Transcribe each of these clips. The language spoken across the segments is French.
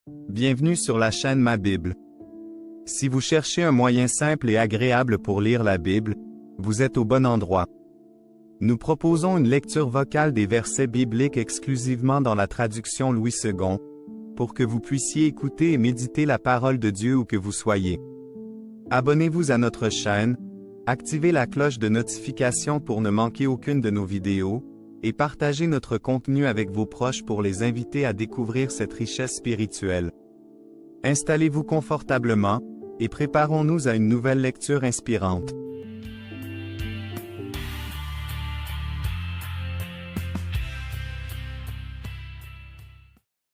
Bienvenue sur la chaîne Ma Bible. Si vous cherchez un moyen simple et agréable pour lire la Bible, vous êtes au bon endroit. Nous proposons une lecture vocale des versets bibliques exclusivement dans la traduction Louis II, pour que vous puissiez écouter et méditer la parole de Dieu où que vous soyez. Abonnez-vous à notre chaîne, activez la cloche de notification pour ne manquer aucune de nos vidéos, et partagez notre contenu avec vos proches pour les inviter à découvrir cette richesse spirituelle. Installez-vous confortablement, et préparons-nous à une nouvelle lecture inspirante.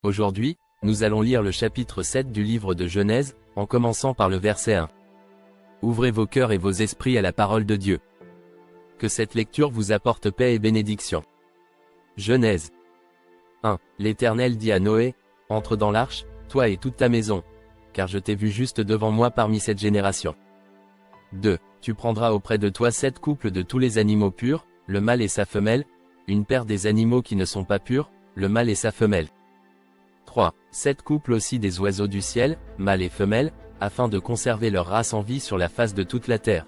Aujourd'hui, nous allons lire le chapitre 7 du livre de Genèse, en commençant par le verset 1. Ouvrez vos cœurs et vos esprits à la parole de Dieu. Que cette lecture vous apporte paix et bénédiction. Genèse 1. L'Éternel dit à Noé, « Entre dans l'arche, toi et toute ta maison, car je t'ai vu juste devant moi parmi cette génération. » 2. Tu prendras auprès de toi 7 couples de tous les animaux purs, le mâle et sa femelle, une paire des animaux qui ne sont pas purs, le mâle et sa femelle. 3. 7 couples aussi des oiseaux du ciel, mâle et femelle, afin de conserver leur race en vie sur la face de toute la terre.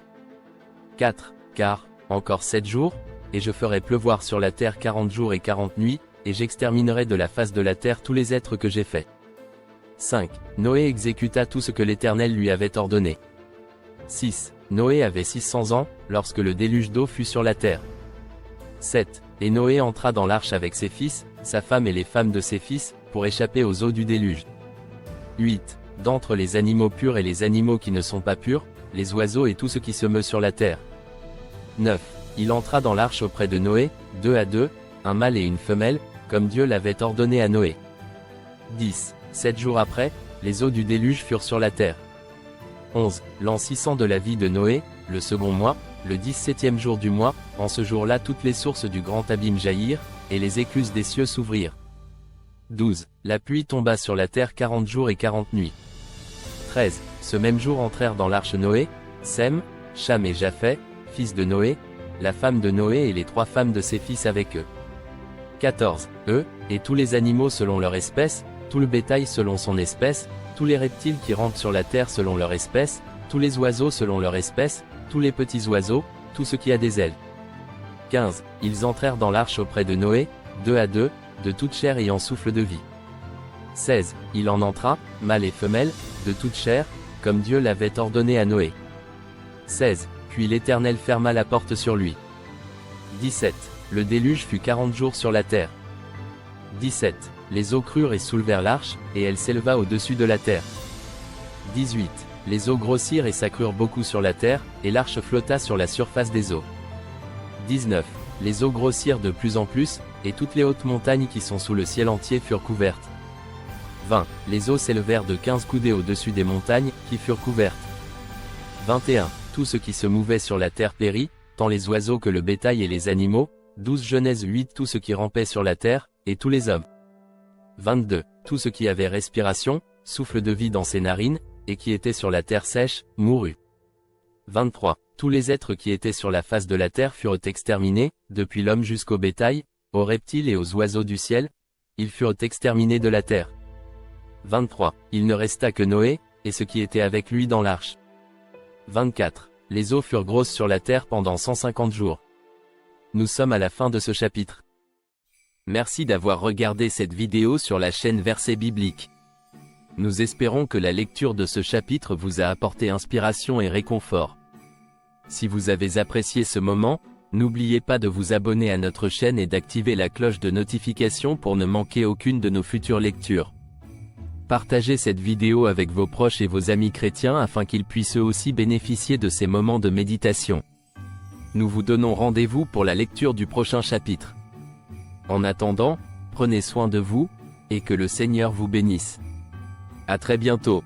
4. Car, encore 7 jours, et je ferai pleuvoir sur la terre 40 jours et 40 nuits, et j'exterminerai de la face de la terre tous les êtres que j'ai faits. 5. Noé exécuta tout ce que l'Éternel lui avait ordonné. 6. Noé avait 600 ans, lorsque le déluge d'eau fut sur la terre. 7. Et Noé entra dans l'arche avec ses fils, sa femme et les femmes de ses fils, pour échapper aux eaux du déluge. 8. D'entre les animaux purs et les animaux qui ne sont pas purs, les oiseaux et tout ce qui se meut sur la terre. 9. Il entra dans l'arche auprès de Noé, 2 à 2, un mâle et une femelle, comme Dieu l'avait ordonné à Noé. 10. 7 jours après, les eaux du déluge furent sur la terre. 11. L'an 600 de la vie de Noé, le second mois, le 17e jour du mois, en ce jour-là toutes les sources du grand abîme jaillirent, et les écluses des cieux s'ouvrirent. 12. La pluie tomba sur la terre 40 jours et 40 nuits. 13. Ce même jour entrèrent dans l'arche Noé, Sem, Cham et Japheth, fils de Noé, la femme de Noé et les 3 femmes de ses fils avec eux. 14. Eux, et tous les animaux selon leur espèce, tout le bétail selon son espèce, tous les reptiles qui rampent sur la terre selon leur espèce, tous les oiseaux selon leur espèce, tous les petits oiseaux, tout ce qui a des ailes. 15. Ils entrèrent dans l'arche auprès de Noé, 2 à 2, de toute chair ayant souffle de vie. 16. Il en entra, mâle et femelle, de toute chair, comme Dieu l'avait ordonné à Noé. 16. Puis l'Éternel ferma la porte sur lui. 17. Le déluge fut 40 jours sur la terre. 17. Les eaux crurent et soulevèrent l'arche, et elle s'éleva au-dessus de la terre. 18. Les eaux grossirent et s'accrurent beaucoup sur la terre, et l'arche flotta sur la surface des eaux. 19. Les eaux grossirent de plus en plus, et toutes les hautes montagnes qui sont sous le ciel entier furent couvertes. 20. Les eaux s'élevèrent de 15 coudées au-dessus des montagnes, qui furent couvertes. 21. Tout ce qui se mouvait sur la terre périt, tant les oiseaux que le bétail et les animaux. 12 Genèse 8 Tout ce qui rampait sur la terre, et tous les hommes. 22. Tout ce qui avait respiration, souffle de vie dans ses narines, et qui était sur la terre sèche, mourut. 23. Tous les êtres qui étaient sur la face de la terre furent exterminés, depuis l'homme jusqu'au bétail, aux reptiles et aux oiseaux du ciel, ils furent exterminés de la terre. 23. Il ne resta que Noé, et ce qui était avec lui dans l'arche. 24. Les eaux furent grosses sur la terre pendant 150 jours. Nous sommes à la fin de ce chapitre. Merci d'avoir regardé cette vidéo sur la chaîne Versets Bibliques. Nous espérons que la lecture de ce chapitre vous a apporté inspiration et réconfort. Si vous avez apprécié ce moment, n'oubliez pas de vous abonner à notre chaîne et d'activer la cloche de notification pour ne manquer aucune de nos futures lectures. Partagez cette vidéo avec vos proches et vos amis chrétiens afin qu'ils puissent eux aussi bénéficier de ces moments de méditation. Nous vous donnons rendez-vous pour la lecture du prochain chapitre. En attendant, prenez soin de vous, et que le Seigneur vous bénisse. À très bientôt.